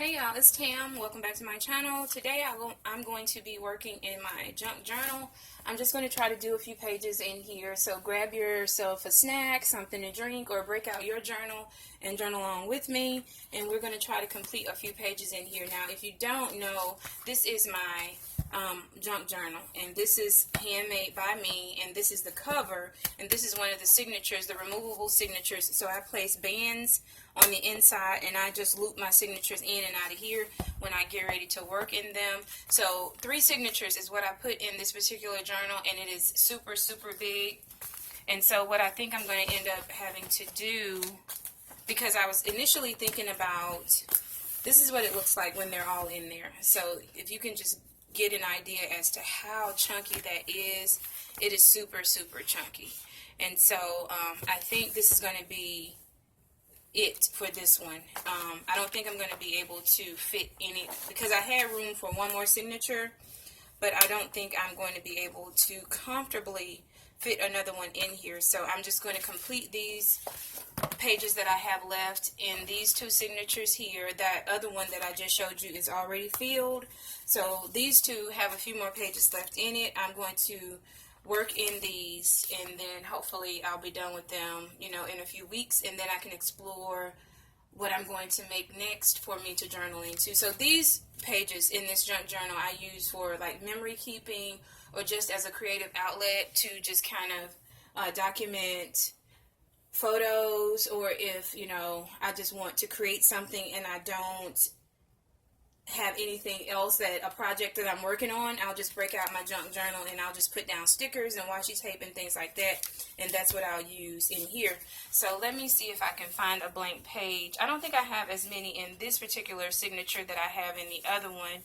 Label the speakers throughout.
Speaker 1: Hey y'all, it's Tam. Welcome back to my channel. Today I'm going to be working in my junk journal. I'm just going to try to do a few pages in here. So grab yourself a snack, something to drink, or break out your journal and journal along with me. And we're going to try to complete a few pages in here. Now, if you don't know, this is my junk journal, and this is handmade by me, and this is the cover, and this is one of the signatures, the removable signatures. So I place bands on the inside, and I just loop my signatures in and out of here when I get ready to work in them. So 3 signatures is what I put in this particular journal, and it is super big. And so what I think I'm going to end up having to do, because I was initially thinking about, this is what it looks like when they're all in there. So if you can just get an idea as to how chunky that is, it is super chunky. And so I think this is going to be it for this one. I don't think I'm going to be able to fit any, because I had room for one more signature, but I don't think I'm going to be able to comfortably fit another one in here. So I'm just going to complete these pages that I have left in these 2 signatures here. That other one that I just showed you is already filled. So these 2 have a few more pages left in it. I'm going to work in these, and then hopefully I'll be done with them, in a few weeks, and then I can explore what I'm going to make next for me to journal into. So these pages in this junk journal I use for like memory keeping, or just as a creative outlet to just kind of document photos, or if I just want to create something and I don't have anything else, that a project that I'm working on, I'll just break out my junk journal and I'll just put down stickers and washi tape and things like that, and that's what I'll use in here. So let me see if I can find a blank page. I don't think I have as many in this particular signature that I have in the other one.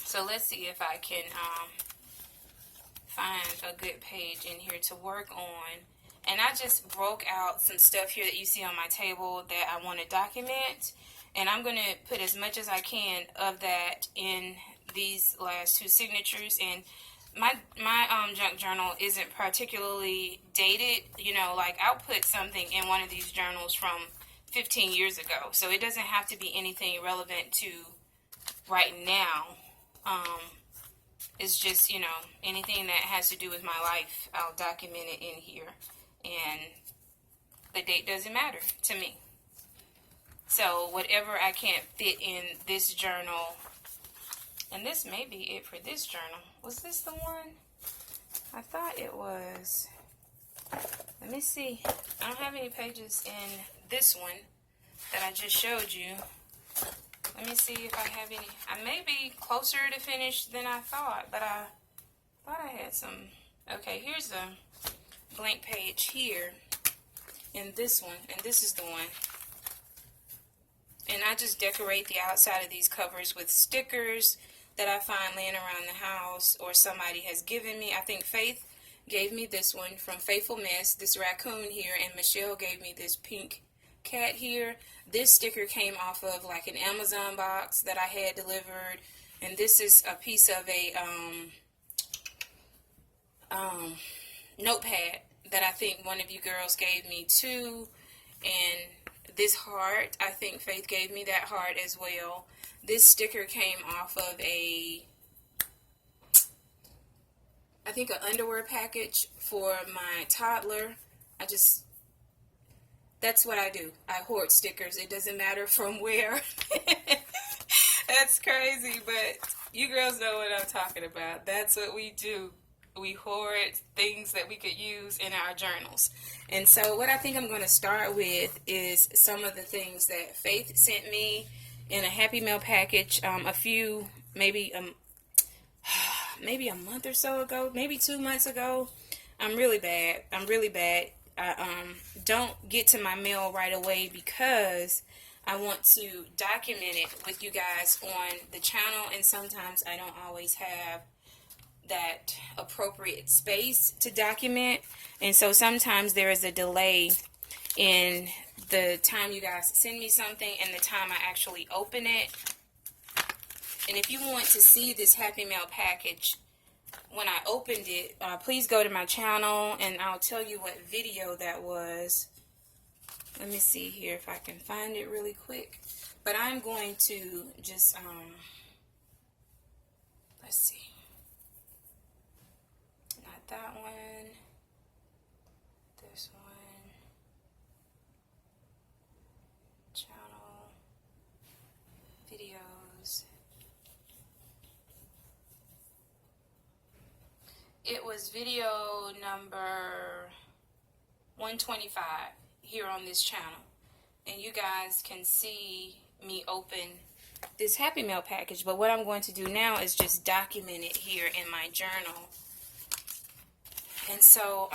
Speaker 1: So let's see if I can find a good page in here to work on. And I just broke out some stuff here that you see on my table that I want to document. And I'm going to put as much as I can of that in these last 2 signatures. And my junk journal isn't particularly dated. Like I'll put something in one of these journals from 15 years ago. So it doesn't have to be anything relevant to right now. It's just, anything that has to do with my life, I'll document it in here. And the date doesn't matter to me. So whatever I can't fit in this journal, and this may be it for this journal. Was this the one? I thought it was. Let me see. I don't have any pages in this one that I just showed you. Let me see if I have any. I may be closer to finish than I thought, but I thought I had some. Okay, here's a blank page here in this one, and this is the one. And I just decorate the outside of these covers with stickers that I find laying around the house, or somebody has given me. I think Faith gave me this one from Faithful Mess, this raccoon here, and Michelle gave me this pink cat here. This sticker came off of like an Amazon box that I had delivered, and this is a piece of a notepad that I think one of you girls gave me too. And this heart, I think Faith gave me that heart as well. This sticker came off of I think an underwear package for my toddler. That's what I do. I hoard stickers. It doesn't matter from where. That's crazy, but you girls know what I'm talking about. That's what we do. We hoard things that we could use in our journals. And so what I think I'm going to start with is some of the things that Faith sent me in a Happy Mail package a few, maybe a month or so ago, maybe 2 months ago. I'm really bad. I don't get to my mail right away because I want to document it with you guys on the channel, and sometimes I don't always have that appropriate space to document, and so sometimes there is a delay in the time you guys send me something and the time I actually open it. And if you want to see this Happy Mail package when I opened it, please go to my channel and I'll tell you what video that was. Let me see here if I can find it really quick. But I'm going to just, let's see, not that one, this one, channel, videos. It was video number 125 here on this channel. And you guys can see me open this Happy Mail package. But what I'm going to do now is just document it here in my journal. And so,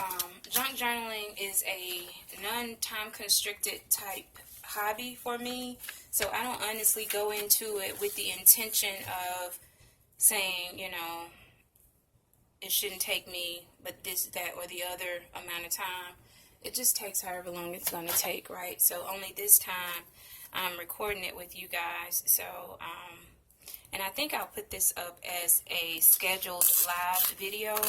Speaker 1: junk journaling is a non-time constricted type hobby for me. So I don't honestly go into it with the intention of saying, you know, it shouldn't take me but this, that, or the other amount of time. It just takes however long it's going to take, right? So only this time I'm recording it with you guys. So, and I think I'll put this up as a scheduled live video.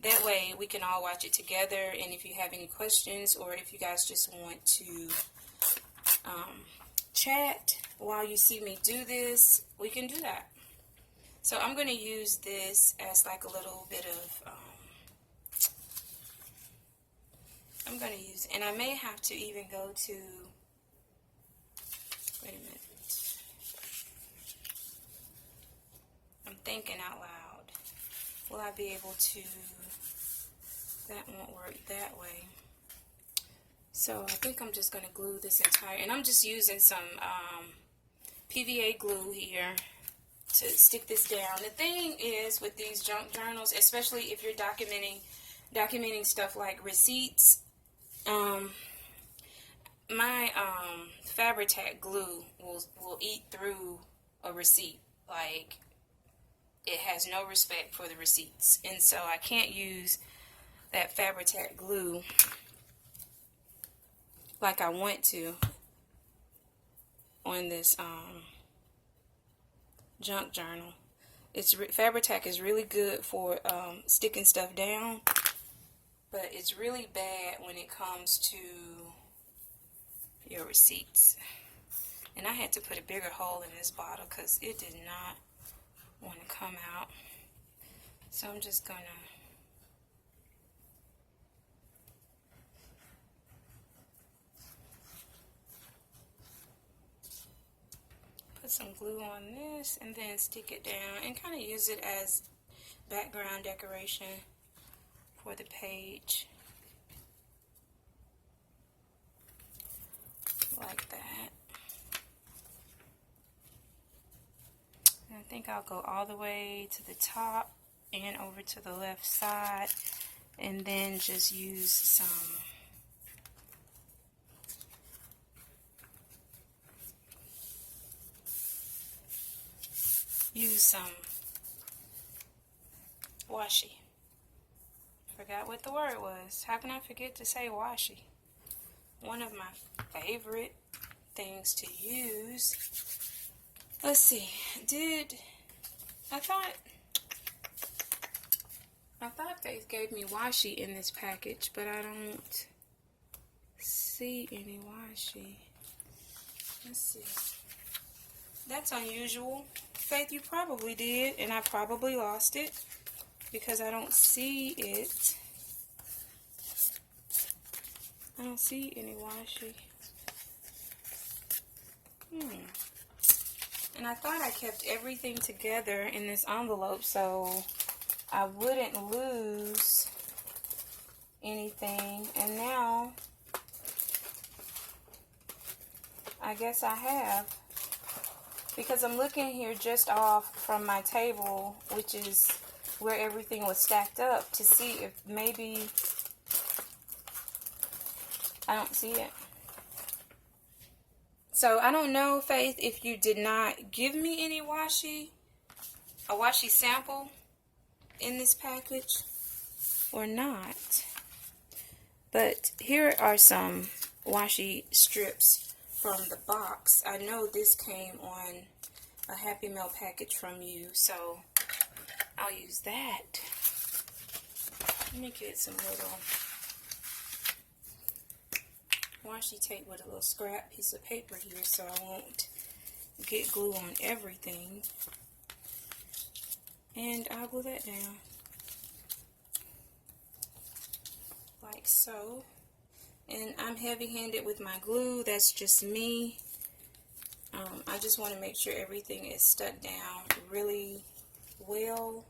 Speaker 1: That way we can all watch it together. And if you have any questions, or if you guys just want to chat while you see me do this, we can do that. So I'm going to use this as like a little bit of, I'm going to use, and I may have to even go to, wait a minute. I'm thinking out loud. Will I be able to, that won't work that way. So I think I'm just going to glue this entire, and I'm just using some PVA glue here to stick this down. The thing is with these junk journals, especially if you're documenting stuff like receipts, my Fabri-Tac glue will eat through a receipt. Like, it has no respect for the receipts, and so I can't use that Fabri-Tac glue like I want to on this junk journal. Fabri-Tac is really good for sticking stuff down, but it's really bad when it comes to your receipts. And I had to put a bigger hole in this bottle because it did not want to come out. So I'm just gonna put some glue on this and then stick it down and kind of use it as background decoration for the page, like that. And I think I'll go all the way to the top and over to the left side, and then just use some washi. Forgot what the word was. How can I forget to say washi? One of my favorite things to use. Let's see. I thought Faith gave me washi in this package, but I don't see any washi. Let's see. That's unusual. Faith, you probably did, and I probably lost it because I don't see it. I don't see any washi. And I thought I kept everything together in this envelope so I wouldn't lose anything. And now, I guess I have. Because I'm looking here just off from my table, which is where everything was stacked up, to see if maybe I don't see it. So I don't know, Faith, if you did not give me any washi, a washi sample in this package or not. But here are some washi strips from the box. I know this came on a Happy Mail package from you, so I'll use that. Let me get some little washi tape with a little scrap piece of paper here so I won't get glue on everything. And I'll glue that down. Like so. And I'm heavy-handed with my glue. That's just me. I just want to make sure everything is stuck down really well.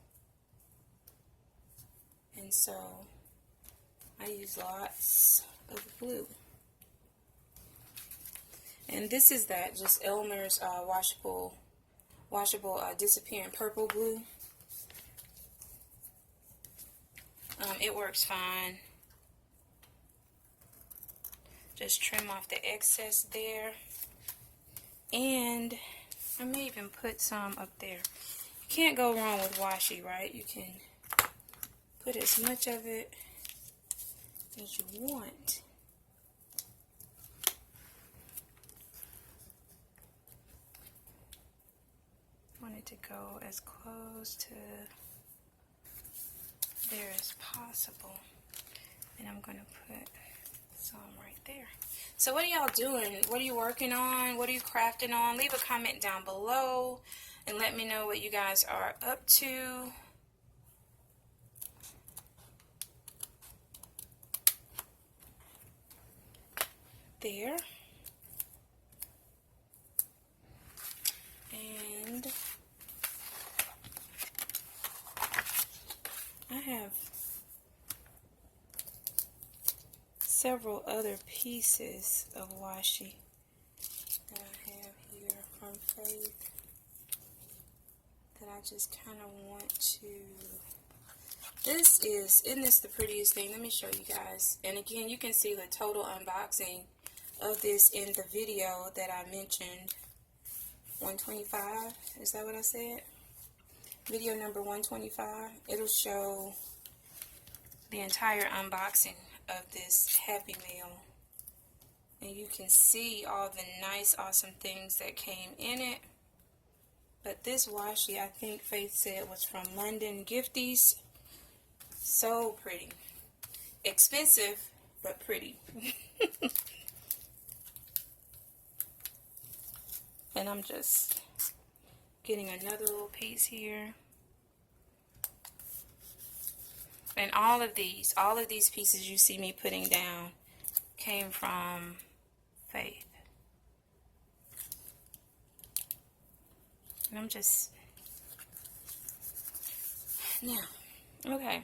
Speaker 1: And so I use lots of glue. And this is that, just Elmer's washable disappearing purple glue. It works fine. Just trim off the excess there. And I may even put some up there. You can't go wrong with washi, right? You can put as much of it as you want. I want it to go as close to there as possible. And I'm going to put some right there. So what are y'all doing? What are you working on? What are you crafting on? Leave a comment down below and let me know what you guys are up to. There. And I have several other pieces of washi that I have here from Faith that I just kind of want to. Isn't this the prettiest thing? Let me show you guys. And again, you can see the total unboxing of this in the video that I mentioned. 125, is that what I said? Video number 125. It'll show the entire unboxing of this Happy Meal. And you can see all the nice, awesome things that came in it. But this washi, I think Faith said, was from London Gifties. So pretty. Expensive, but pretty. And I'm just getting another little piece here. And all of these pieces you see me putting down came from Faith. And I'm just, now, okay.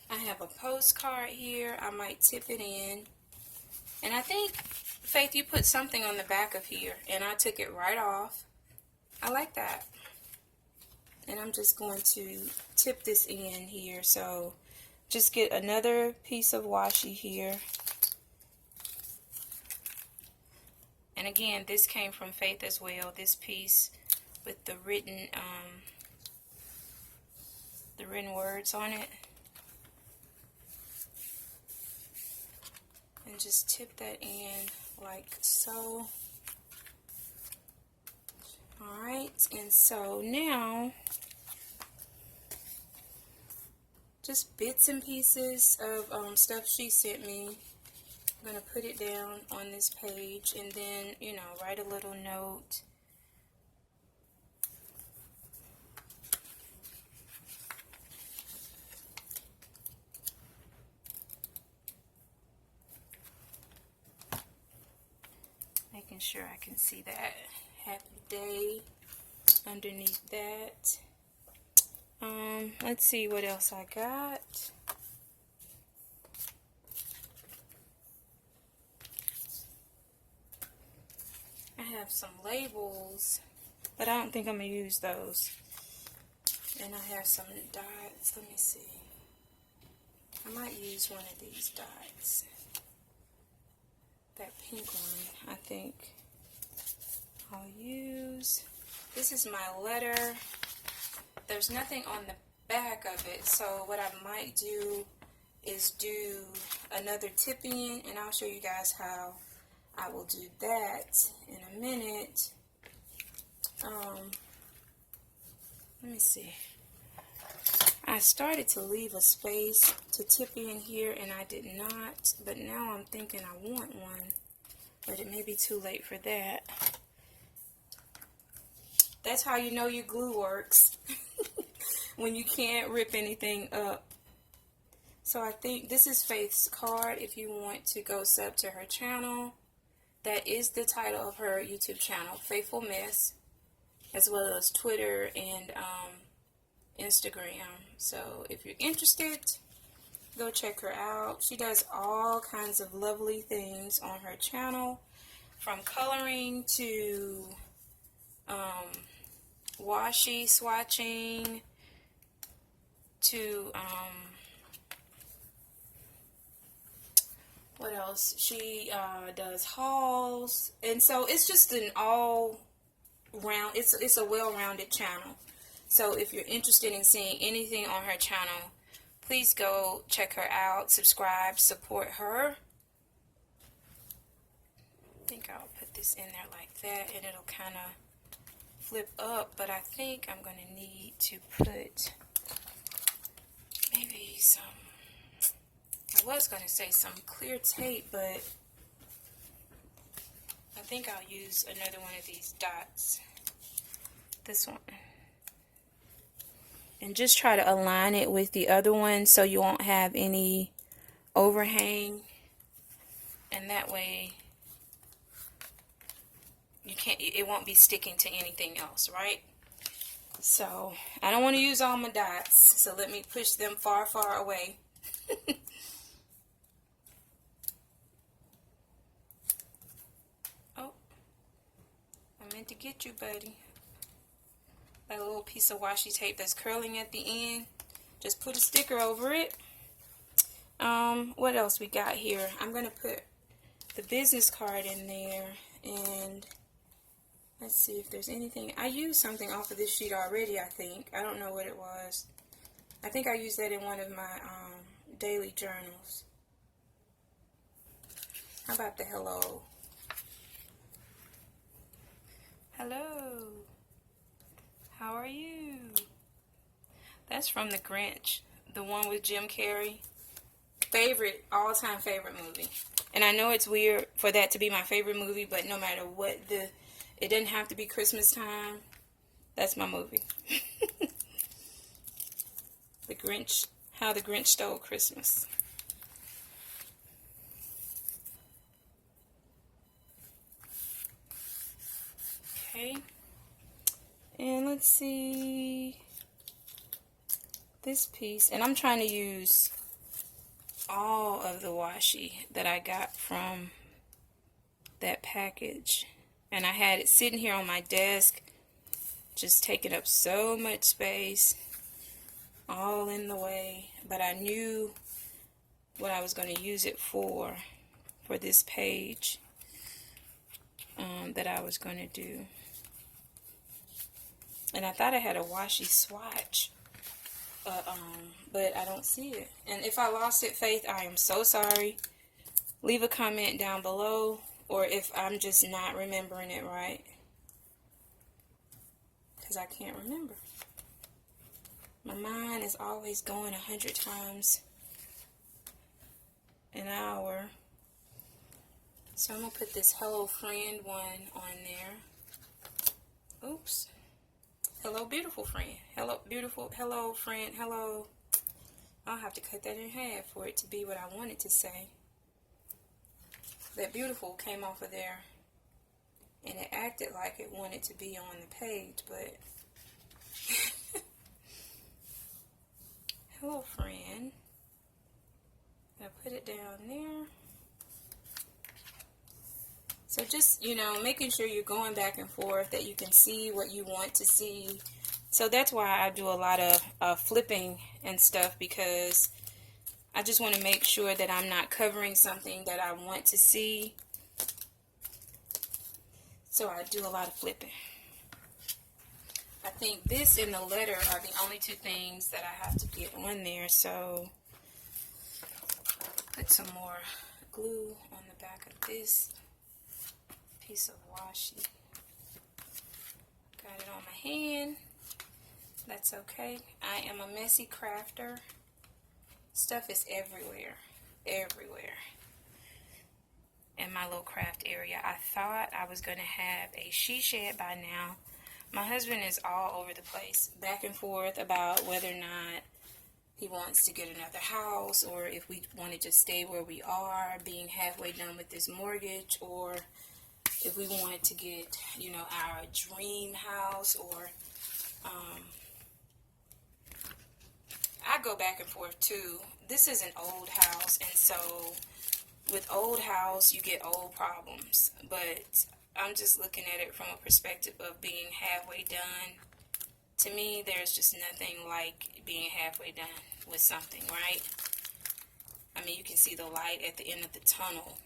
Speaker 1: I have a postcard here. I might tip it in. And I think, Faith, you put something on the back of here, and I took it right off. I like that. And I'm just going to tip this in here. So just get another piece of washi here. And again, this came from Faith as well. This piece with the written words on it. And just tip that in like so. Alright, and so now, just bits and pieces of stuff she sent me. I'm going to put it down on this page and then, you know, write a little note. Making sure I can see that happy day underneath that. Let's see what else I got. I have some labels, but I don't think I'm going to use those. And I have some dots. Let me see. I might use one of these dots. That pink one, I think I'll use. This is my letter. There's nothing on the back of it, so what I might do is do another tip-in, and I'll show you guys how I will do that in a minute. Let me see. I started to leave a space to tip in here, and I did not, but now I'm thinking I want one, but it may be too late for that. That's how you know your glue works. When you can't rip anything up. So I think this is Faith's card if you want to go sub to her channel. That is the title of her YouTube channel, Faithful Mess, as well as Twitter and Instagram. So if you're interested, go check her out. She does all kinds of lovely things on her channel, from coloring to washi, swatching, to what else? She does hauls, and so it's just an all round. It's a well-rounded channel. So if you're interested in seeing anything on her channel, please go check her out, subscribe, support her. I think I'll put this in there like that, and it'll kind of flip up. But I think I'm going to need to put maybe some, I was going to say some clear tape, but I think I'll use another one of these dots. This one. And just try to align it with the other one so you won't have any overhang. And that way it won't be sticking to anything else, right? So I don't want to use all my dots, so let me push them far, far away. Oh, I meant to get you, buddy. That little piece of washi tape that's curling at the end. Just put a sticker over it. What else we got here? I'm going to put the business card in there, and let's see if there's anything. I used something off of this sheet already, I think. I don't know what it was. I think I used that in one of my daily journals. How about the hello? Hello. How are you? That's from The Grinch, the one with Jim Carrey. Favorite, all-time favorite movie. And I know it's weird for that to be my favorite movie, but no matter what, it didn't have to be Christmas time. That's my movie. The Grinch, How the Grinch Stole Christmas. Okay. And let's see this piece, and I'm trying to use all of the washi that I got from that package, and I had it sitting here on my desk just taking up so much space, all in the way, but I knew what I was going to use it for this page that I was going to do. And I thought I had a washi swatch, but I don't see it. And if I lost it, Faith, I am so sorry. Leave a comment down below, or if I'm just not remembering it right, because I can't remember. My mind is always going 100 times an hour. So I'm going to put this Hello Friend one on there. Oops. Hello, beautiful friend. Hello, beautiful. Hello, friend. Hello. I'll have to cut that in half for it to be what I wanted to say. That beautiful came off of there, and it acted like it wanted to be on the page, but hello, friend. I'll put it down there. So just, making sure you're going back and forth, that you can see what you want to see. So that's why I do a lot of flipping and stuff, because I just want to make sure that I'm not covering something that I want to see. So I do a lot of flipping. I think this and the letter are the only two things that I have to get on there. So put some more glue on the back of this piece of washi. Got it on my hand. That's okay. I am a messy crafter. Stuff is everywhere. Everywhere. In my little craft area. I thought I was going to have a she shed by now. my husband is all over the place, back and forth about whether or not he wants to get another house, or if we want to just stay where we are, being halfway done with this mortgage, or if we wanted to get, you know, our dream house, or I go back and forth too. This is an old house, and so with old house, you get old problems, but I'm just looking at it from a perspective of being halfway done. To me, there's just nothing like being halfway done with something, right? I mean, you can see the light at the end of the tunnel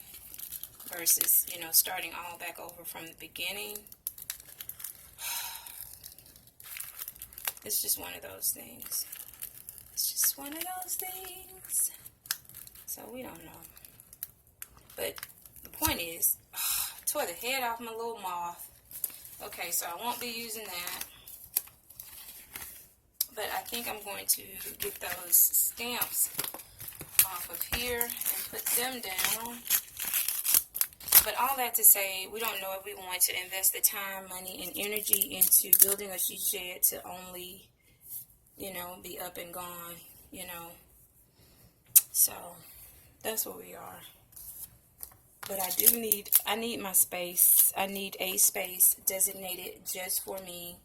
Speaker 1: versus, you know, starting all back over from the beginning. It's just one of those things. It's just one of those things. So we don't know. But the point is, tore the head off my little moth. Okay, so I won't be using that. But I think I'm going to get those stamps off of here and put them down. But all that to say, we don't know if we want to invest the time, money, and energy into building a she shed to only, you know, be up and gone, you know. So that's where we are. But I need my space. I need a space designated just for me.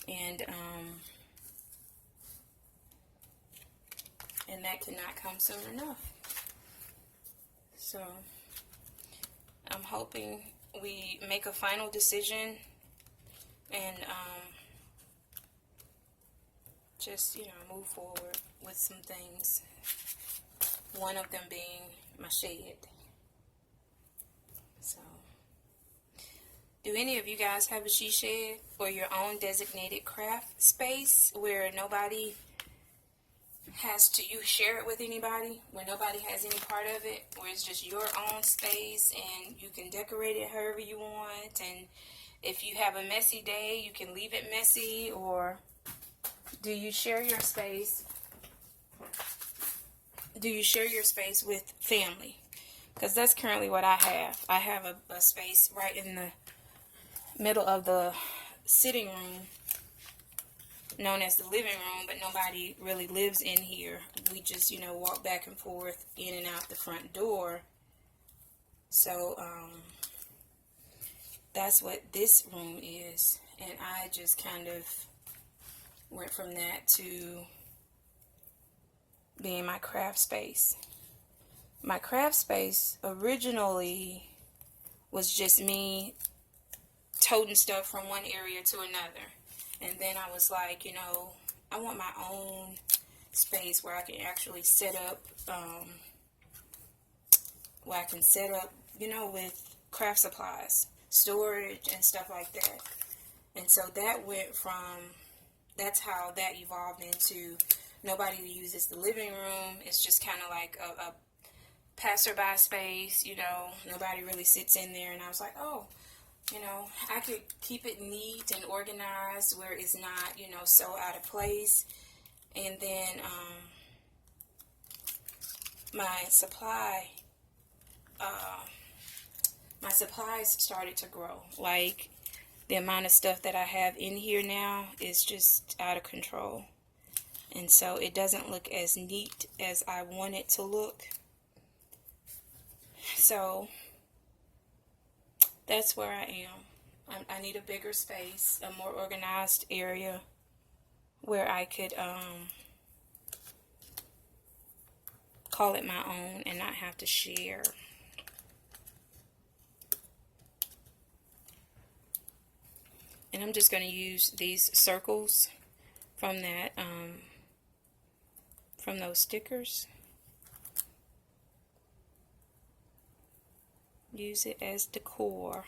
Speaker 1: And that cannot come soon enough. So I'm hoping we make a final decision and just, you know, move forward with some things. One of them being my shed. So, do any of you guys have a she shed or your own designated craft space where nobody has to, you share it with anybody, where nobody has any part of it, where it's just your own space and you can decorate it however you want, and if you have a messy day, you can leave it messy? Or do you share your space? Do you share your space with family? Because that's currently what I have. I have a space right in the middle of the sitting room, known as the living room, but nobody really lives in here. We just, you know, walk back and forth in and out the front door. So that's what this room is. And I just kind of went from that to being my craft space. My craft space originally was just me toting stuff from one area to another. And then I was like, you know, I want my own space where I can actually set up, you know, with craft supplies, storage and stuff like that. And so that went from, that's how that evolved into nobody uses the living room. It's just kind of like a passerby space, you know, nobody really sits in there. And I was like, oh, you know, I could keep it neat and organized where it's not, you know, so out of place. And then my supplies started to grow. Like, the amount of stuff that I have in here now is just out of control. And so it doesn't look as neat as I want it to look. So that's where I am. I need a bigger space, a more organized area where I could call it my own and not have to share. And I'm just going to use these circles from that, from those stickers. Use it as decor.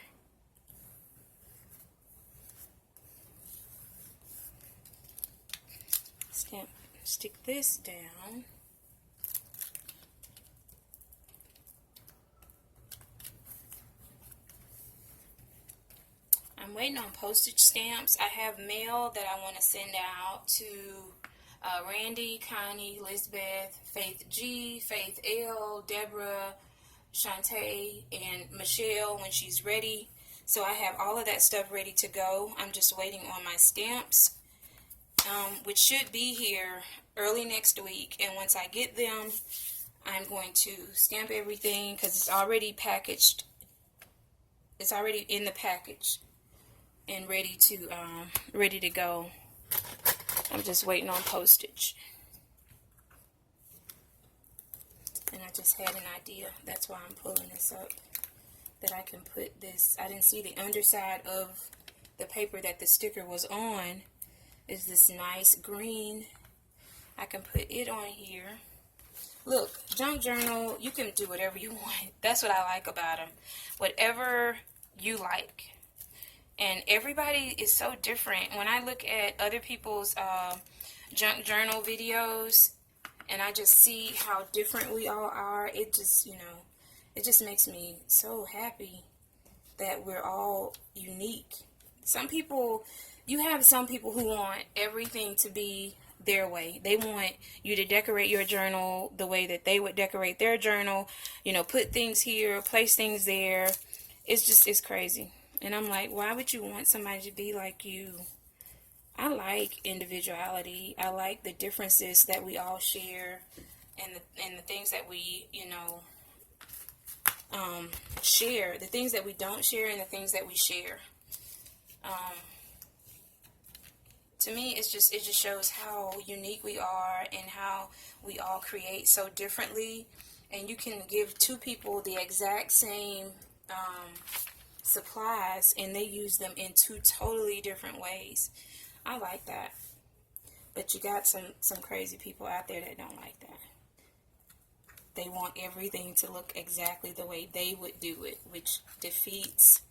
Speaker 1: Stick this down. I'm waiting on postage stamps. I have mail that I want to send out to Randy, Connie, Lisbeth, Faith G, Faith L, Deborah, Shantae, and Michelle when she's ready. So I have all of that stuff ready to go. I'm just waiting on my stamps, which should be here early next week. And once I get them, I'm going to stamp everything because it's already packaged. It's already in the package and ready to go. I'm just waiting on postage. And I just had an idea. That's why I'm pulling this up. That I can put this. I didn't see the underside of the paper that the sticker was on. Is this nice green. I can put it on here. Look, junk journal, you can do whatever you want. That's what I like about them. Whatever you like. And everybody is so different. When I look at other people's junk journal videos, and I just see how different we all are, it just, it just makes me so happy that we're all unique. Some people, you have some people who want everything to be their way. They want you to decorate your journal the way that they would decorate their journal. Put things here, place things there. It's crazy. And I'm like, why would you want somebody to be like you? I like individuality. I like the differences that we all share, and the things that we, share. The things that we don't share and the things that we share. To me, it just shows how unique we are and how we all create so differently. And you can give two people the exact same supplies, and they use them in two totally different ways. I like that. But you got some crazy people out there that don't like that. They want everything to look exactly the way they would do it, which defeats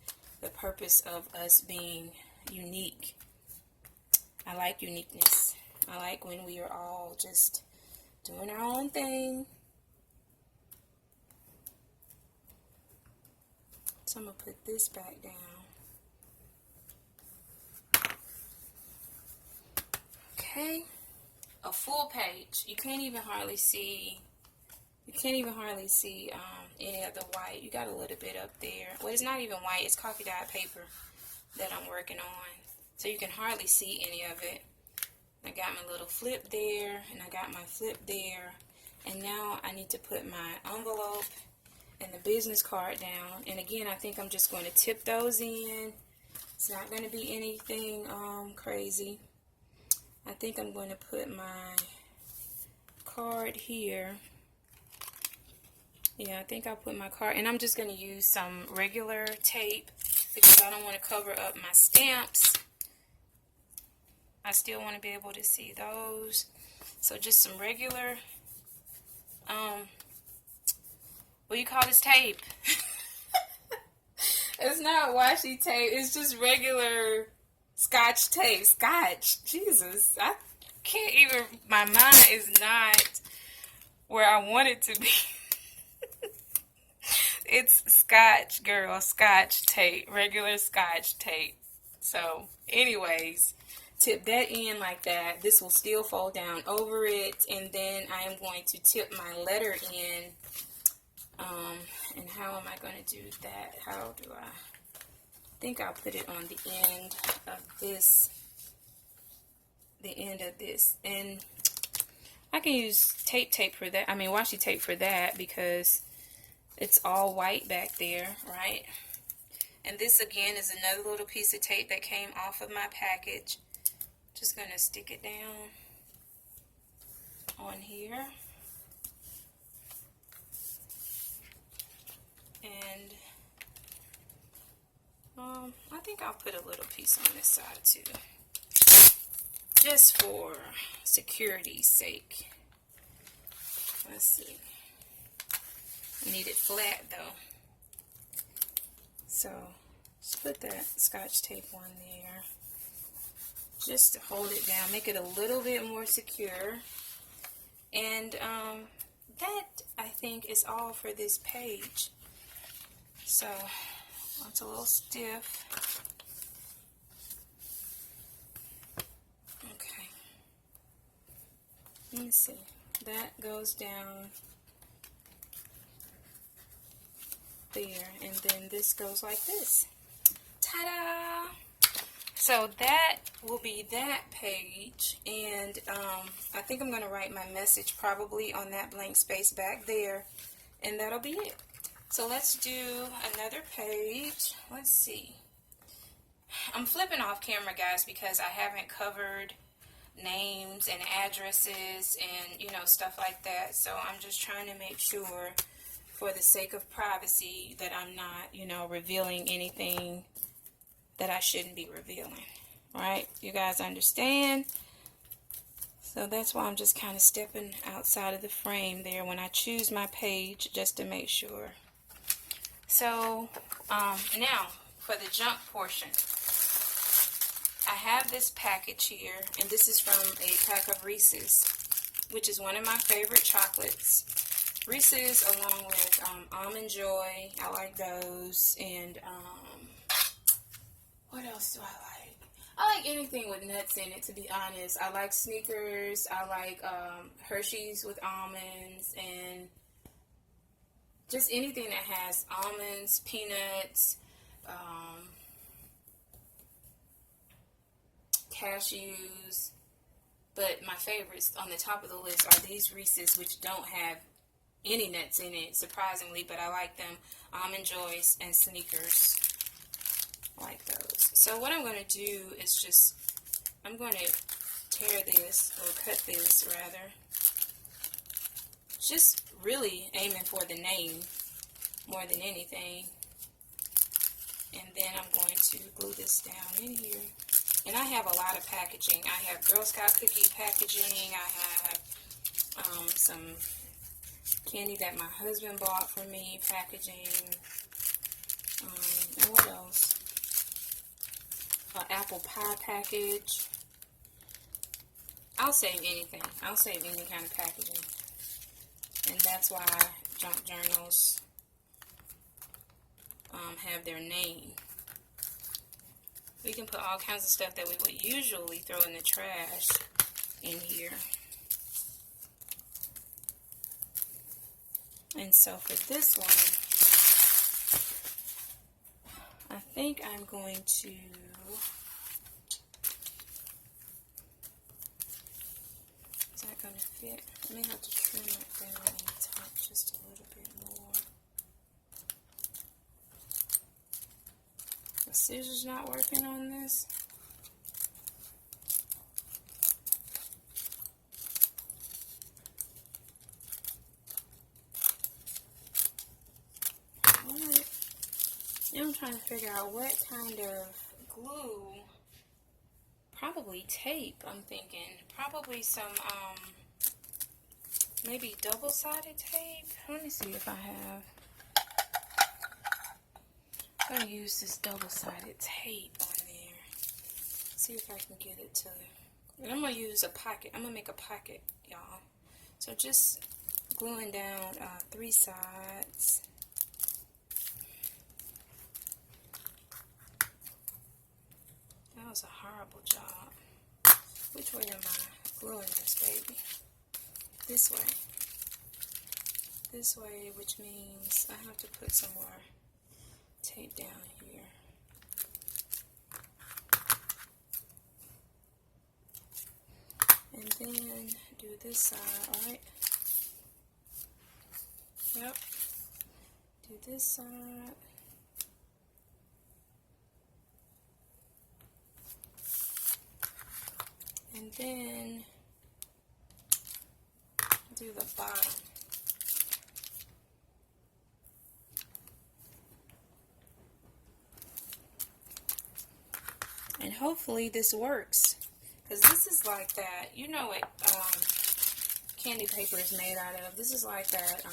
Speaker 1: the purpose of us being unique. I like uniqueness. I like when we are all just doing our own thing. So I'm going to put this back down. Okay. A full page. You can't even hardly see any of the white. You got a little bit up there. Well, it's not even white. It's coffee dyed paper that I'm working on. So you can hardly see any of it. I got my little flip there, and I got my flip there. And now I need to put my envelope and the business card down. And again, I think I'm just going to tip those in. It's not going to be anything crazy. I think I'm going to put my card here. Yeah, I think I'll put my card, and I'm just going to use some regular tape because I don't want to cover up my stamps. I still want to be able to see those. So just some regular, what do you call this tape? It's not washi tape. It's just regular Scotch tape. Scotch. Jesus. I can't even, my mind is not where I want it to be. It's Scotch, girl. Scotch tape. Regular Scotch tape. So, anyways, tip that in like that. This will still fold down over it. And then I am going to tip my letter in. And how am I going to do that? How do I think I'll put it on the end of this. And I can use tape for that. I mean, washi tape for that because it's all white back there, right? And this again is another little piece of tape that came off of my package. Just going to stick it down on here. And I think I'll put a little piece on this side too. Just for security's sake. Let's see. I need it flat though. So just put that Scotch tape on there. Just to hold it down. Make it a little bit more secure. And that I think is all for this page. So it's a little stiff. Okay. Let me see. That goes down there, and then this goes like this. Ta-da! So that will be that page, and I think I'm going to write my message probably on that blank space back there, and that'll be it. So let's do another page. Let's see. I'm flipping off camera, guys, because I haven't covered names and addresses and, you know, stuff like that. So I'm just trying to make sure, for the sake of privacy, that I'm not, you know, revealing anything that I shouldn't be revealing. Right? You guys understand? So that's why I'm just kind of stepping outside of the frame there when I choose my page, just to make sure. So now for the junk portion, I have this package here, and this is from a pack of Reese's, which is one of my favorite chocolates. Reese's, along with Almond Joy, I like those, and what else do I like? I like anything with nuts in it, to be honest. I like Snickers, I like Hershey's with almonds, and just anything that has almonds, peanuts, cashews. But my favorites on the top of the list are these Reese's, which don't have any nuts in it, surprisingly, but I like them. Almond Joys and Snickers. I like those. So what I'm going to do is just, I'm going to tear this, or cut this rather. Just really aiming for the name more than anything. And then I'm going to glue this down in here. And I have a lot of packaging. I have Girl Scout cookie packaging. I have some candy that my husband bought for me packaging. And what else? An apple pie package. I'll save anything. I'll save any kind of packaging. And that's why junk journals have their name. We can put all kinds of stuff that we would usually throw in the trash in here. And so for this one, I think I'm going to is that going to fit? I may have to trim it down on the top just a little bit more. The scissors not working on this. Alright. Now I'm trying to figure out what kind of glue. Probably tape, I'm thinking. Probably some, maybe double-sided tape. Let me see if I have. I'm going to use this double-sided tape on there. See if I can get it to, and I'm going to use a pocket. I'm going to make a pocket, y'all. So just gluing down 3 sides. That was a horrible job. Which way am I gluing this, baby? This way. This way, which means I have to put some more tape down here. And then do this side, alright? Yep. Do this side. And then do the bottom. And hopefully this works, because this is like that, you know what candy paper is made out of. This is like that,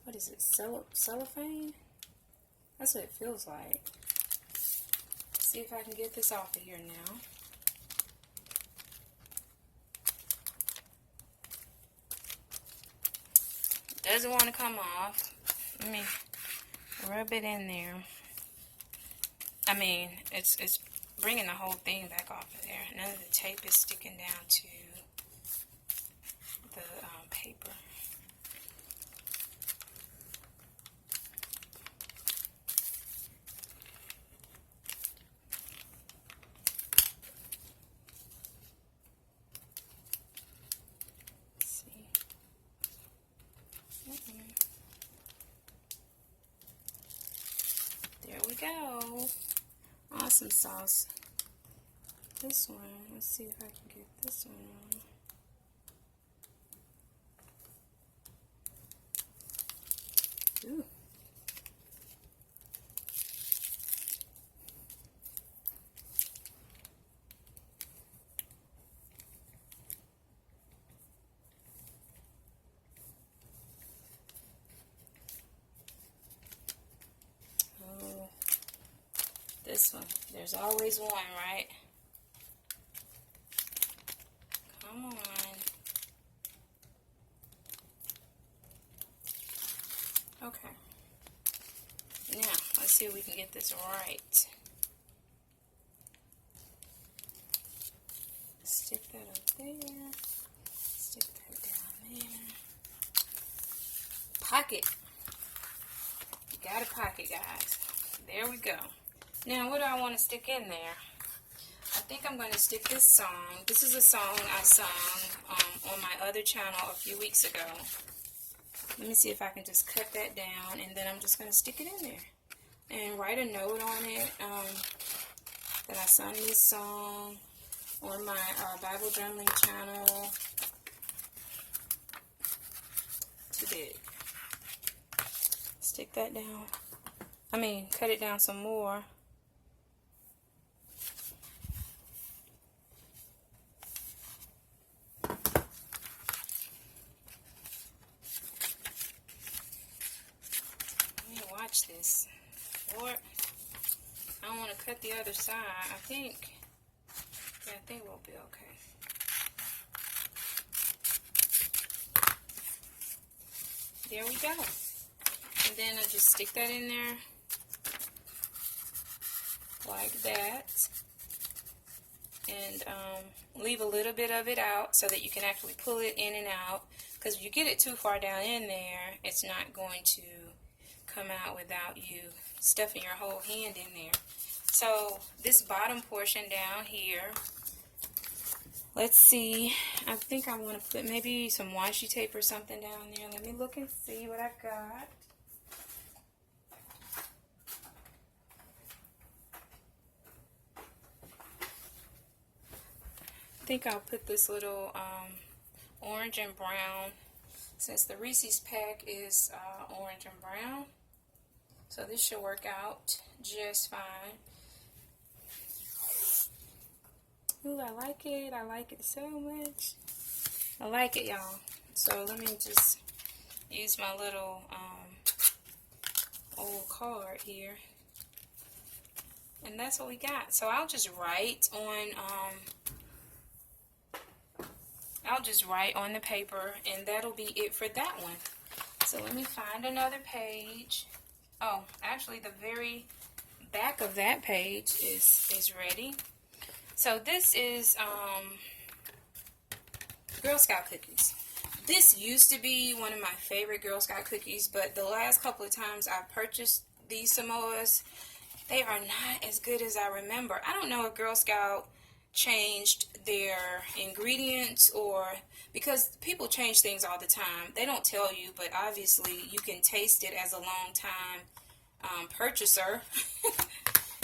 Speaker 1: what is it, cellophane? That's what it feels like. See if I can get this off of here now. Doesn't want to come off. Let me rub it in there. I mean, it's bringing the whole thing back off of there. None of the tape is sticking down to the paper. Awesome sauce. This one, let's see if I can get this one on. Ooh. Oh, this one. There's always one, right? Come on. Okay. Now, let's see if we can get this right. Stick that up there. Stick that down there. Pocket. You got a pocket, guys. There we go. Now, what do I want to stick in there? I think I'm going to stick this song. This is a song I sung on my other channel a few weeks ago. Let me see if I can just cut that down, and then I'm just going to stick it in there. And write a note on it that I sung this song on my Bible journaling channel. Too big. Stick that down. I mean, cut it down some more. Watch this. Lord, I don't want to cut the other side. I think we'll be okay. There we go. And then I just stick that in there like that. And leave a little bit of it out so that you can actually pull it in and out. Because if you get it too far down in there, it's not going to come out without you stuffing your whole hand in there. So this bottom portion down here, let's see, I think I want to put maybe some washi tape or something down there. Let me look and see what I got. I think I'll put this little orange and brown, since the Reese's pack is orange and brown. So this should work out just fine. Ooh, I like it. I like it so much. I like it, y'all. So let me just use my little old card here. And that's what we got. So I'll just write on the paper, and that'll be it for that one. So let me find another page. Oh, actually the very back of that page is ready. So this is Girl Scout cookies. This used to be one of my favorite Girl Scout cookies, but the last couple of times I've purchased these Samoas, they are not as good as I remember. I don't know if Girl Scout changed their ingredients, or because people change things all the time. They don't tell you, but obviously you can taste it as a long time purchaser.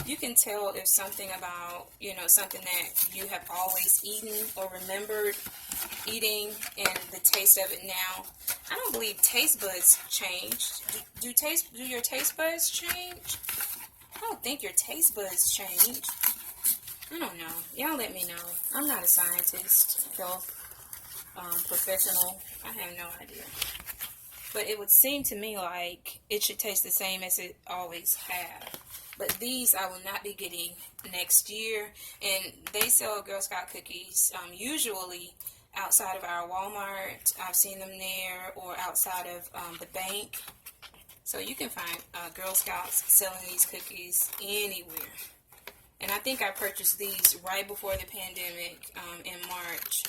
Speaker 1: You can tell if something about, something that you have always eaten or remembered eating, and the taste of it now. I don't believe taste buds changed. Do your taste buds change? I don't think your taste buds change. I don't know. Y'all let me know. I'm not a scientist, health professional. I have no idea. But it would seem to me like it should taste the same as it always has. But these I will not be getting next year. And they sell Girl Scout cookies usually outside of our Walmart. I've seen them there, or outside of the bank. So you can find Girl Scouts selling these cookies anywhere. And I think I purchased these right before the pandemic in March.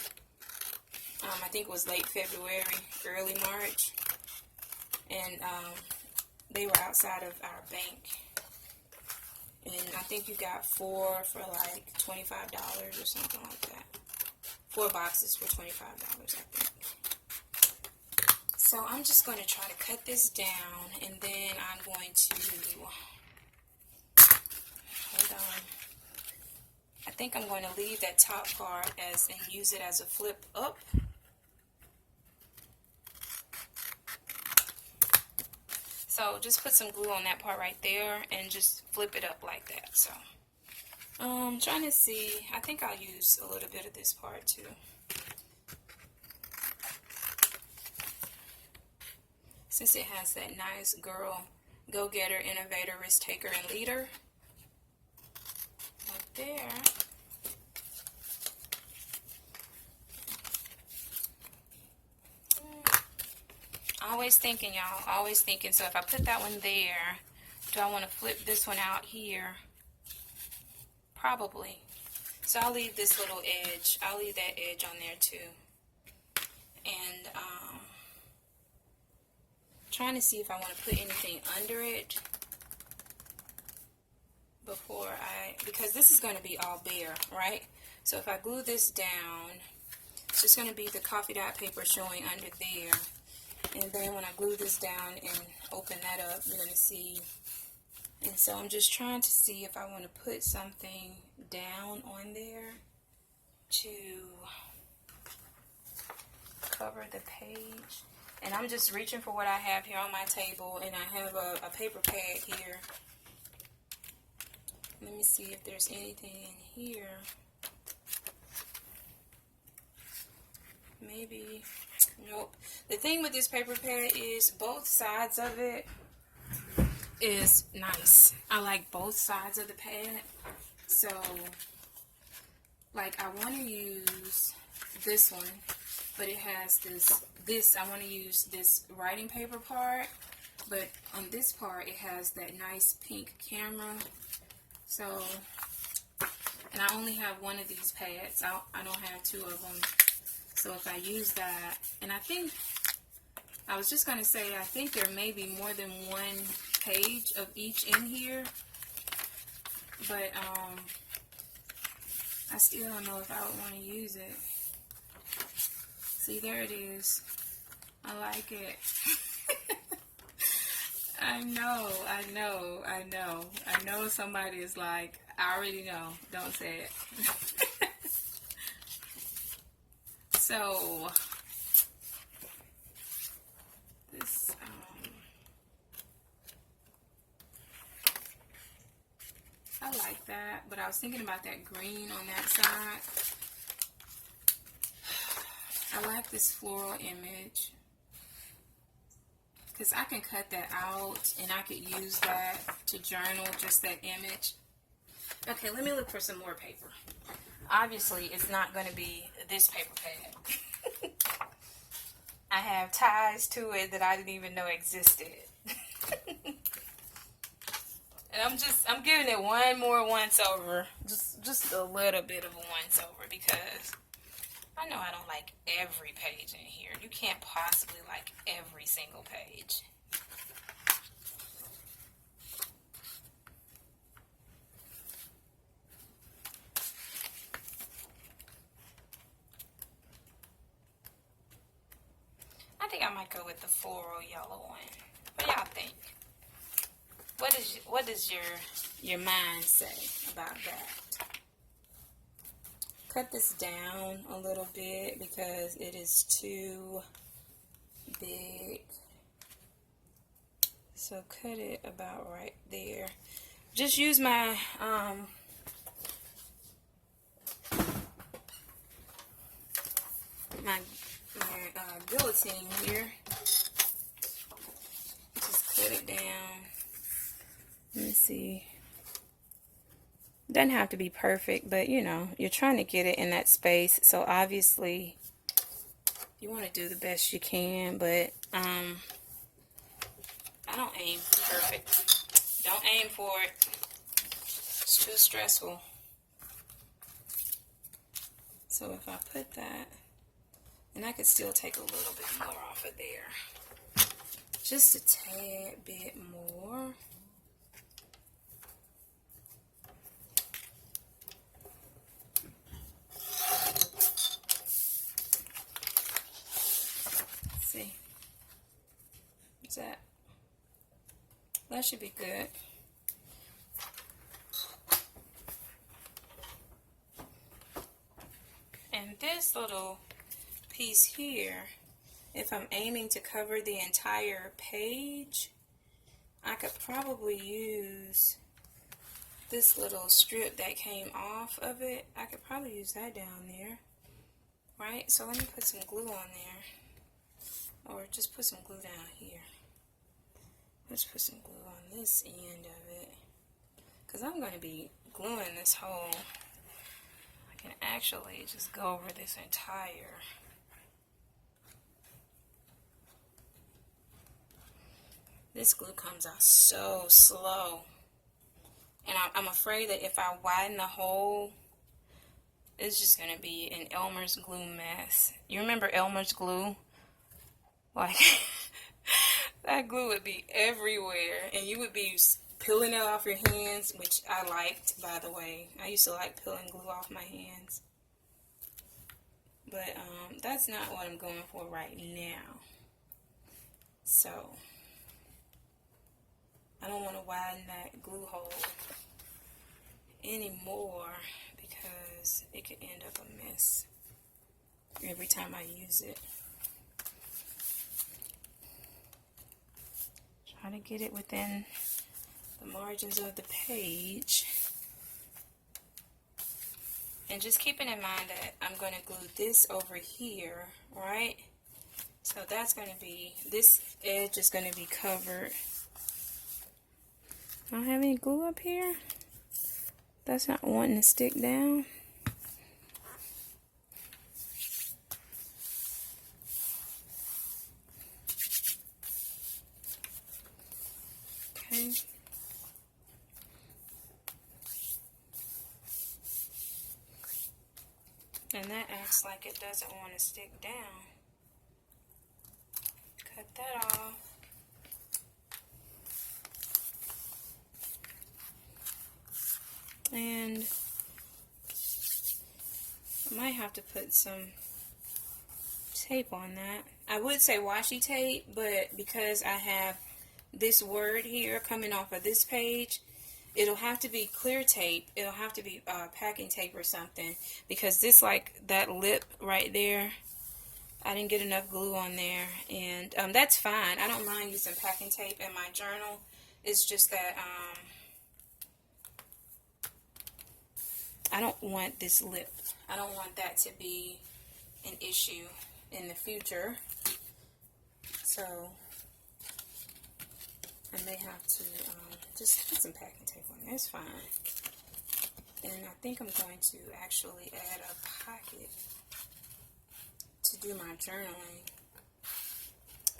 Speaker 1: I think it was late February, early March. And they were outside of our bank. And I think you got 4 for like $25 or something like that. 4 boxes for $25, I think. So I'm just going to try to cut this down, and then I'm going to, hold on. think I'm going to leave that top part and use it as a flip up. So just put some glue on that part right there and just flip it up like that. So trying to see, I think I'll use a little bit of this part too. Since it has that nice girl, go-getter, innovator, risk taker, and leader up there. Always thinking, y'all, always thinking. So if I put that one there, do I want to flip this one out here? Probably. So I'll leave this little edge. I'll leave that edge on there too. And trying to see if I want to put anything under it before because this is going to be all bare, right? So if I glue this down, it's just going to be the coffee dot paper showing under there. And then when I glue this down and open that up, you're going to see. And so I'm just trying to see if I want to put something down on there to cover the page. And I'm just reaching for what I have here on my table. And I have a paper pad here. Let me see if there's anything in here. Maybe. Nope. The thing with this paper pad is both sides of it is nice. I like both sides of the pad. So, like, I want to use this one, but it has this. I want to use this writing paper part, but on this part it has that nice pink camera. So, and I only have one of these pads. I don't have two of them. So if I use that, and I was just going to say, I think there may be more than one page of each in here, but I still don't know if I would want to use it. See, there it is. I like it. I know somebody is like, I already know, don't say it. So this I like that, but I was thinking about that green on that side. I like this floral image because I can cut that out and I could use that to journal, just that image. Okay, let me look for some more paper. Obviously, it's not going to be this paper pad. I have ties to it that I didn't even know existed. And I'm giving it one more once over. Just a little bit of a once over because I know I don't like every page in here. You can't possibly like every single page. I think I might go with the floral yellow one. What do y'all think? What does your mind say about that? Cut this down a little bit because it is too big. So cut it about right there. Just use my guillotine here. Just cut it down. Let me see. Doesn't have to be perfect, but you know, you're trying to get it in that space. So obviously, you want to do the best you can, but I don't aim for perfect. Don't aim for it. It's too stressful. So if I put that, and I could still take a little bit more off of there. Just a tad bit more. Let's see. What's that? That should be good. this little piece here, if I'm aiming to cover the entire page, I could probably use this little strip that came off of it. I could probably use that down there, right? So let me put some glue on there, or just put some glue down here. Let's put some glue on this end of it, because I'm going to be gluing this whole. I can actually just go over this entire. This glue comes out so slow. And I'm afraid that if I widen the hole, it's just going to be an Elmer's glue mess. You remember Elmer's glue? Like, that glue would be everywhere. And you would be peeling it off your hands, which I liked, by the way. I used to like peeling glue off my hands. But that's not what I'm going for right now. So I don't want to widen that glue hole anymore because it could end up a mess every time I use it. Try to get it within the margins of the page. And just keeping in mind that I'm going to glue this over here, right? So that's going to be, this edge is going to be covered. I don't have any glue up here. That's not wanting to stick down. Okay. And that acts like it doesn't want to stick down. Cut that off. And I might have to put some tape on that. I would say washi tape, but because I have this word here coming off of this page, it'll have to be clear tape. It'll have to be packing tape or something, because this, like that lip right there, I didn't get enough glue on there, and that's fine. I don't mind using packing tape in my journal. It's just that I don't want this lip. I don't want that to be an issue in the future. So I may have to just put some packing tape on there. It's fine. And I think I'm going to actually add a pocket to do my journaling.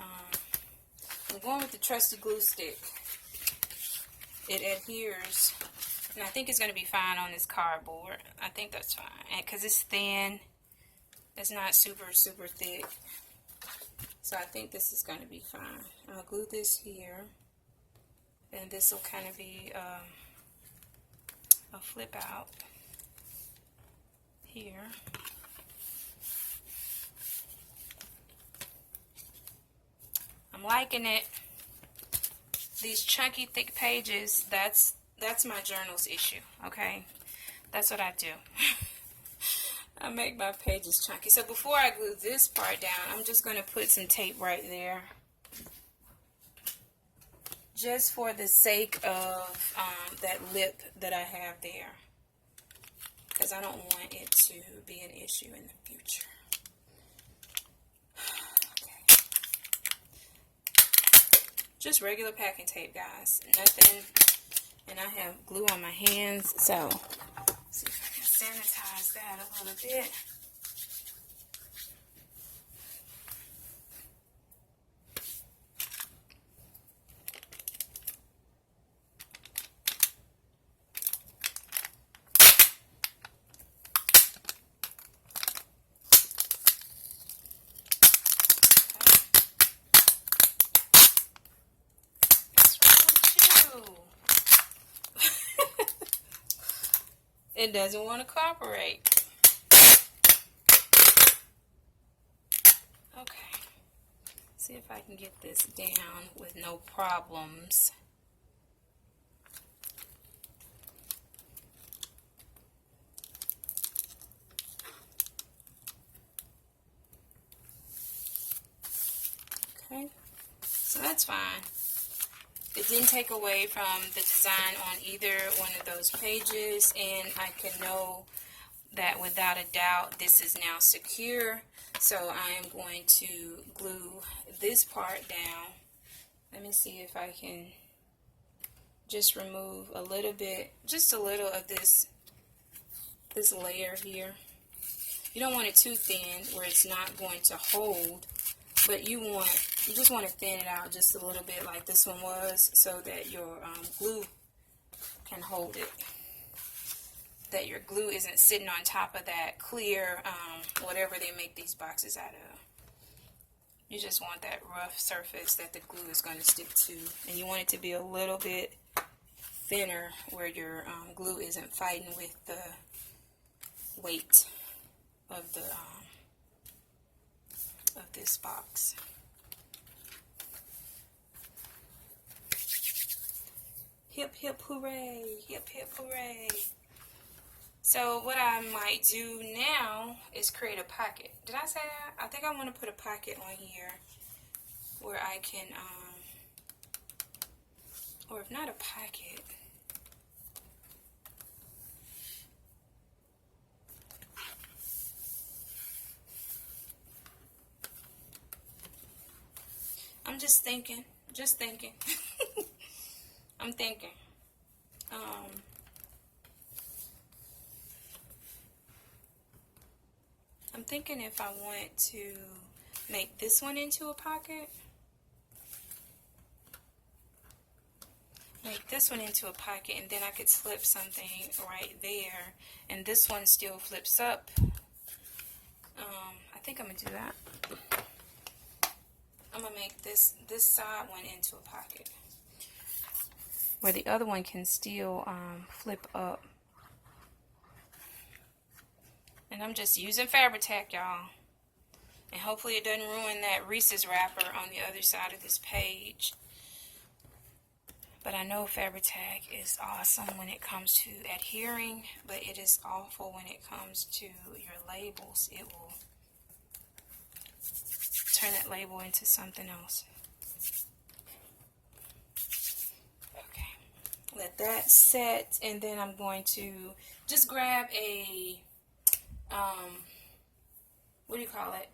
Speaker 1: I'm going with the trusty glue stick. It adheres. And I think it's going to be fine on this cardboard. I think that's fine. And because it's thin, it's not super, super thick. So I think this is going to be fine. I'll glue this here. And this will kind of be a flip out here. I'm liking it. These chunky, thick pages, that's my journal's issue, okay? That's what I do. I make my pages chunky. So before I glue this part down, I'm just going to put some tape right there. Just for the sake of that lip that I have there. Because I don't want it to be an issue in the future. Okay. Just regular packing tape, guys. Nothing. And I have glue on my hands, so see if I can sanitize that a little bit. It doesn't want to cooperate. Okay. See if I can get this down with no problems. that's fine. It didn't take away from the design on either one of those pages, and I can know that without a doubt this is now secure. So I am going to glue this part down. Let me see if I can just remove a little bit, just a little of this layer here. You don't want it too thin where it's not going to hold, but you just want to thin it out just a little bit like this one was, so that your glue can hold it. That your glue isn't sitting on top of that clear, whatever they make these boxes out of. You just want that rough surface that the glue is going to stick to. And you want it to be a little bit thinner where your glue isn't fighting with the weight of the of this box. Hip hip hooray, hip hip hooray. So what I might do now is create a pocket. Did I say that? I think I want to put a pocket on here where I can, or if not a pocket, I'm just thinking, I'm thinking, I'm thinking if I want to make this one into a pocket, and then I could slip something right there, and this one still flips up. I think I'm gonna do that. I'm gonna make this side one into a pocket, where the other one can still flip up. And I'm just using Fabri-Tac, y'all. And hopefully it doesn't ruin that Reese's wrapper on the other side of this page. But I know Fabri-Tac is awesome when it comes to adhering, but it is awful when it comes to your labels. It will turn that label into something else. Okay. Let that set, and then I'm going to just grab a what do you call it?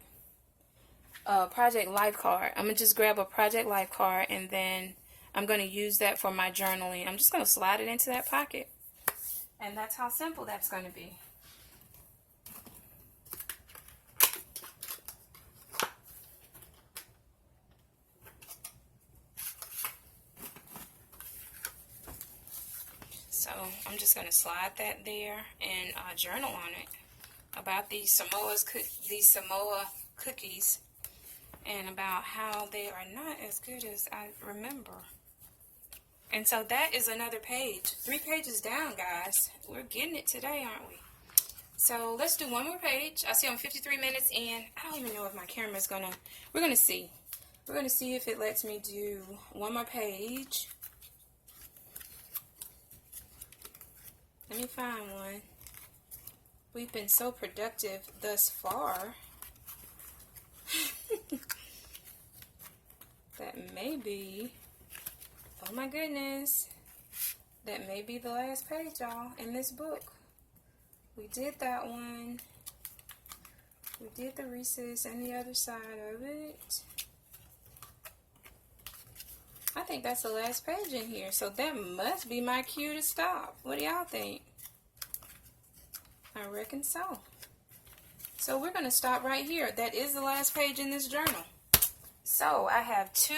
Speaker 1: Project Life card. I'm going to just grab a Project Life card, and then I'm going to use that for my journaling. I'm just going to slide it into that pocket. And that's how simple that's going to be. So I'm just going to slide that there and journal on it about these Samoa cookies, and about how they are not as good as I remember. And so that is another page. 3 pages down, guys. We're getting it today, aren't we? So let's do one more page. I see I'm 53 minutes in. I don't even know if my camera is gonna, we're gonna see. We're gonna see if it lets me do one more page. Let me find one. We've been so productive thus far. That may be, oh my goodness, that may be the last page, y'all, in this book. We did that one. We did the Reese's and the other side of it. I think that's the last page in here, so that must be my cue to stop. What do y'all think? I reckon so. So we're going to stop right here. That is the last page in this journal. So I have 2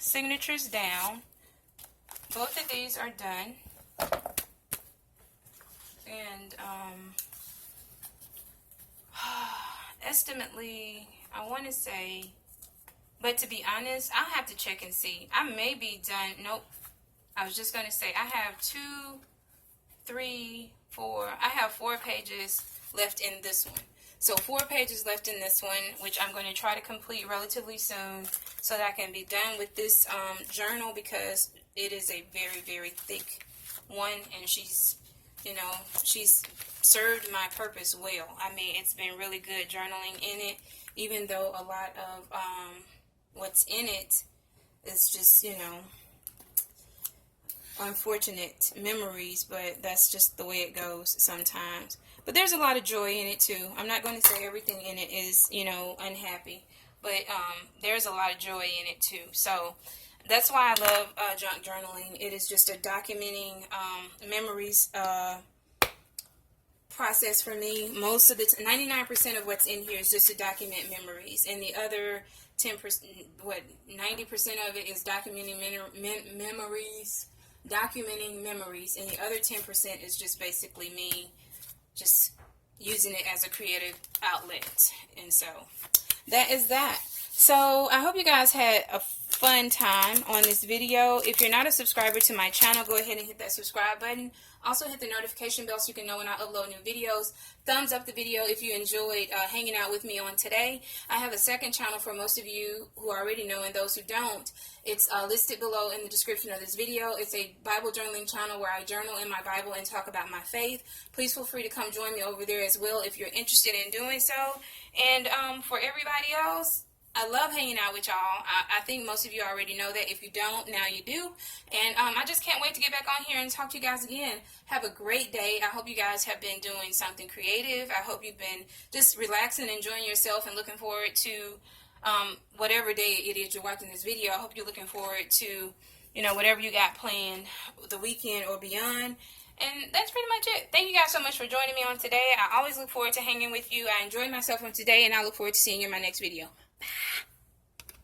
Speaker 1: signatures down. Both of these are done. And estimately, I want to say, but to be honest, I'll have to check and see. I may be done. Nope. I was just going to say I have 2, 3, 4. I have 4 pages left in this one. So 4 pages left in this one, which I'm going to try to complete relatively soon so that I can be done with this journal, because it is a very, very thick one, and she's, you know, she's served my purpose well. I mean, it's been really good journaling in it, even though a lot of what's in it it's just, you know, unfortunate memories, but that's just the way it goes sometimes. But there's a lot of joy in it too. I'm not going to say everything in it is, you know, unhappy, but there's a lot of joy in it too. So that's why I love junk journaling. It is just a documenting memories process for me. Most of the 99% of what's in here is just to document memories, and the other 10%, 90% of it is documenting memories, and the other 10% is just basically me just using it as a creative outlet. And so that is that. So I hope you guys had a fun time on this video. If you're not a subscriber to my channel, go ahead and hit that subscribe button. Also hit the notification bell so you can know when I upload new videos. Thumbs up the video if you enjoyed hanging out with me on today. I have a second channel for most of you who already know, and those who don't. It's listed below in the description of this video. It's a Bible journaling channel where I journal in my Bible and talk about my faith. Please feel free to come join me over there as well if you're interested in doing so. And for everybody else, I love hanging out with y'all. I think most of you already know that. If you don't, now you do. And I just can't wait to get back on here and talk to you guys again. Have a great day. I hope you guys have been doing something creative. I hope you've been just relaxing, enjoying yourself, and looking forward to whatever day it is you're watching this video. I hope you're looking forward to, you know, whatever you got planned the weekend or beyond. And that's pretty much it. Thank you guys so much for joining me on today. I always look forward to hanging with you. I enjoyed myself on today, and I look forward to seeing you in my next video. Bye.